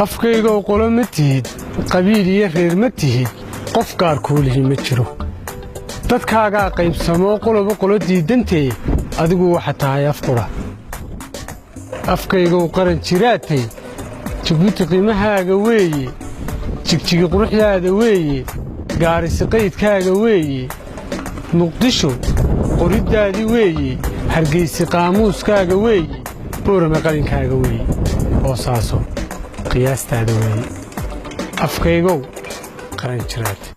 afkayga qolo ma tihid qabiil iyo reer ma tihid qof gaar kuulihi ma jiro dadkaagaa qaybsamoo qoloba qolo diidantee adigu waxa tahay afqura afkayga qaran jiraatay Jabuuti qiimahaaga weeye jigjigi quruxdaada weeye gaarisi qaydkaaga weeye muqdisho qoridaadii weeye hargeysa qaamuuskaaga weeye boorama qalinkaaga weeye boosaaso qiyaastaada weeye afkayga qaran jiraatay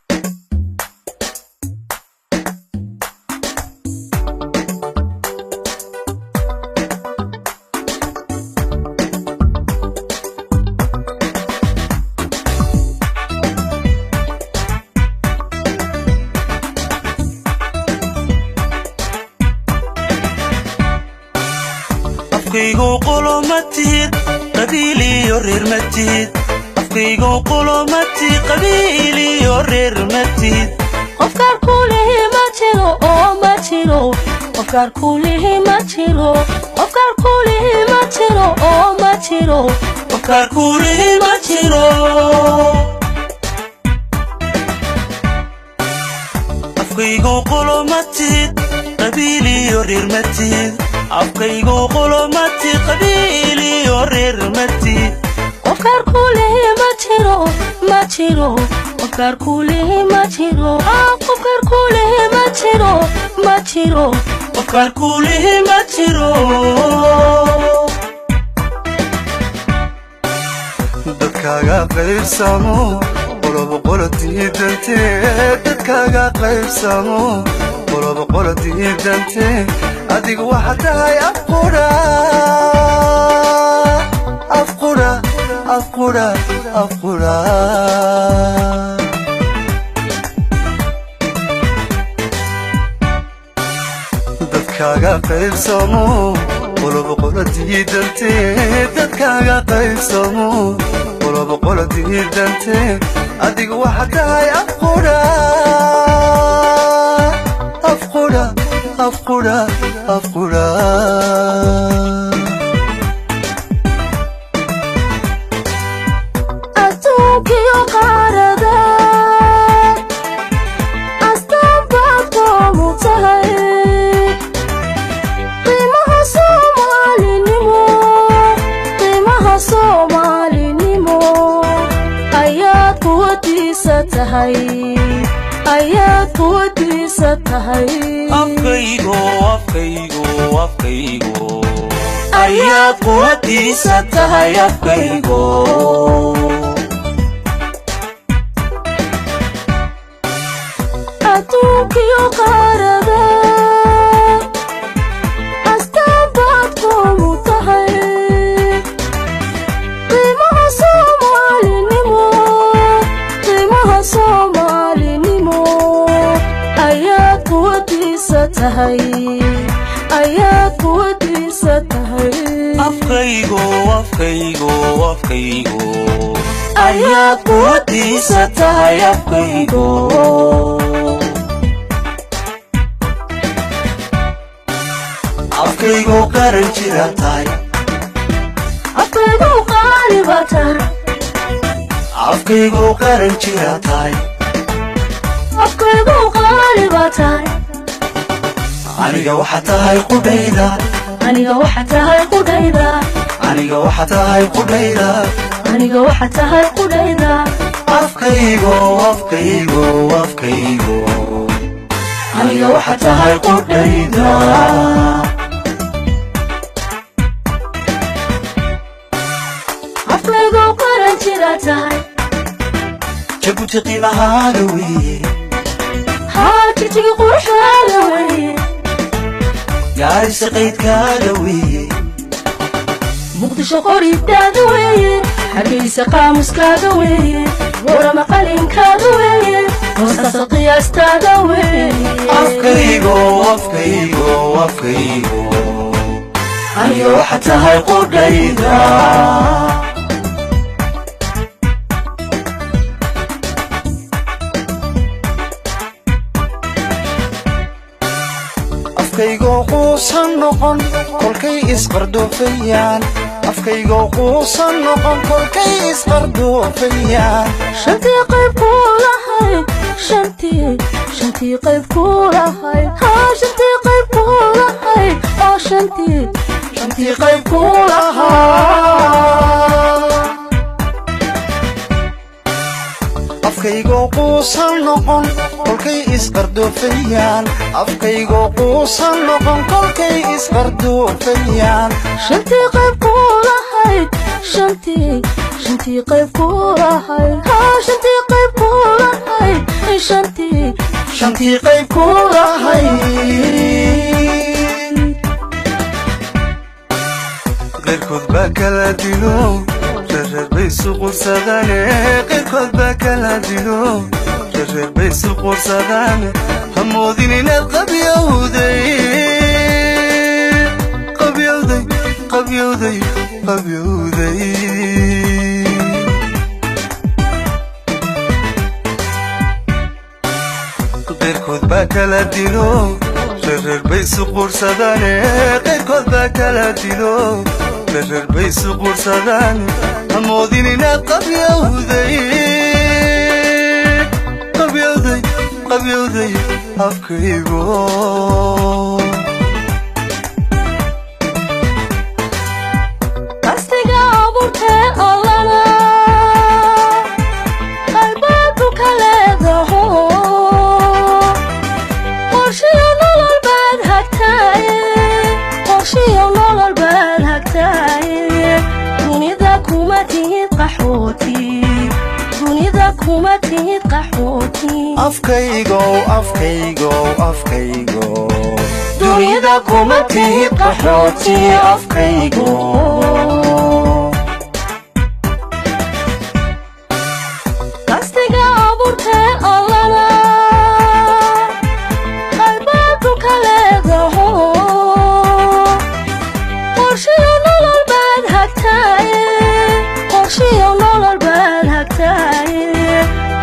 afkaygu qolo ma tihid qabiil iyo reer ma tihid afkaygu qolo ma tihid qabiil iyo reer ma tihid qofkaar kuulihi ma jiro oo ma jiro qofkaar kuulihi ma jiro qofkaar kuulihi ma jiro oo ma jiro qofkaar kuulihi ma jiro afkaygu qolo ma tihid qabiil iyo reer ma tihid afkaygu qolo ma tihid qabiil iyo reer ma tihid qofkaar kuulihi ma jiro ma jiro qofkaar kuulihi ma jiro qofkaar kuulihi ma jiro ma jiro qofkaar kuulihi ma jiro dadkaaga qaybsamo qoloba qolo diidantee dadkaaga qaybsamo qoloba qolo diidantee adigu waxa tahay afqura afqura afqura afqura dadkaaga qaybsamo qoloba qolo diidantee dadkaaga qaybsamo qoloba qolo diidantee adigu waxa tahay afqura afqura afqura afqura adduunkiyo qaarada astaan koomu tahay qiimaha soomaalinimo ayaad quwadiisa tahay ayaad quwadiisa tahay afkaygu ayaad quwadiisa tahay afkaygu adduunkiyo qaarada astaan baad koomu tahay qiimaha soomaalinimo ayaad quwadiisa tahay ayaad quwadiisa tahay afkaygu ayaad quwadiisa tahay afkaygu afkaygu qaran jira tahay afkaygu qaali baa tahay afkaygu qaran jira tahay afkaygu qaali baa tahay aniga waxa tahay qudhayda aniga waxa tahay qudhayda aniga waxa tahay qudhayda aniga waxa tahay qudhayda afkaygu aniga waxa tahay qudhayda afkaygu qaran jira tahay Jabuuti qiimahaaga weeye jigjigi quruxdaada weeye gaarisi qaydkaaga weeye muqdisho qoridaada weeye hargeysa qaamuskaaga weeye boorama qalinkaaga weeye boosaaso qiyaastaada weeye afkaygu aniga waxa tahay qudhayda afkaygo quusan noqon kolkay isqardoofayaan afkaygo quusan noqon kolkay isqardoofayaan shantii qayb ku lahay shantii qayb ku lahay shantii qayb ku lahay oo shantii qayb ku lahay afkaygo quusan noqon kolkay isqardoofayaan afkaygo quusan noqon kolkay isqardoofayaan shantii qayb ku lahay shantii qayb ku lahay shantii qayb ku lahay shantii qayb ku lahay qeyrkood baa kala dilo reer bay suqursadane qeyrkood baa kala dilo reer bay suqursadane hamoodin inaad qabyowday qeyrkood baa kala dilo reer bay suqursadane qeyrkood baa kala dilo reer bay suqursadane hamoodin inaad qabyowday afkaygo qastiga abuurtee allana qalbaadku ka leedaho qorshiyo nolol baad hagtaaye dunida kuma tihid qaxooti afkaygo dunida kuma tihid qaxooti afkaygo qastiga abuurtee allana qalbaadku ka leedaho qorshiyo nolol baad hagtaaye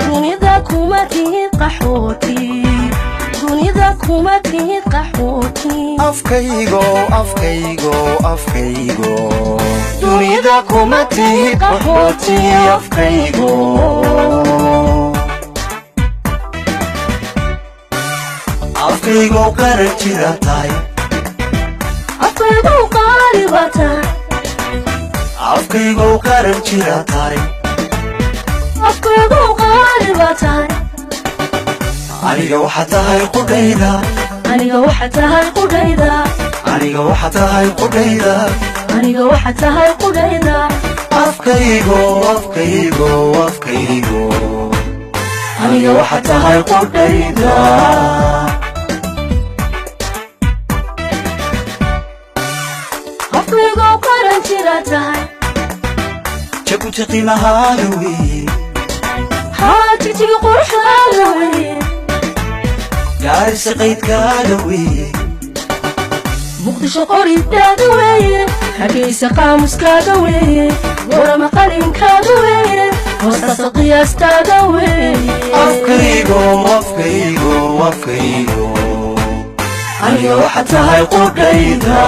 dunida kuma tihid qaxooti afkaygo dunida kuma tihid qaxooti afkaygo afkaygo qaran jira tahay afkaygo qaali baa tahay afkaygo qaran jira tahay afkaygo qaali baa tahay aniga waxa tahay qudhayda aniga waxa tahay qudhayda aniga waxa tahay qudhayda aniga waxa tahay qudhayda afkaygo aniga waxa tahay qudhayda afkaygo qaran jira tahay jabuuti qiimahaaga weeye jigjiga quruxdaada weeye gaarisa qaydkaaga weeye muqdisho qoridaada weeye hargeysa qaamuskaaga weeye warama qalinkaaga weeye hoostaasa qiyaastaada weeye afkaygo aniga waxa tahay qudhayda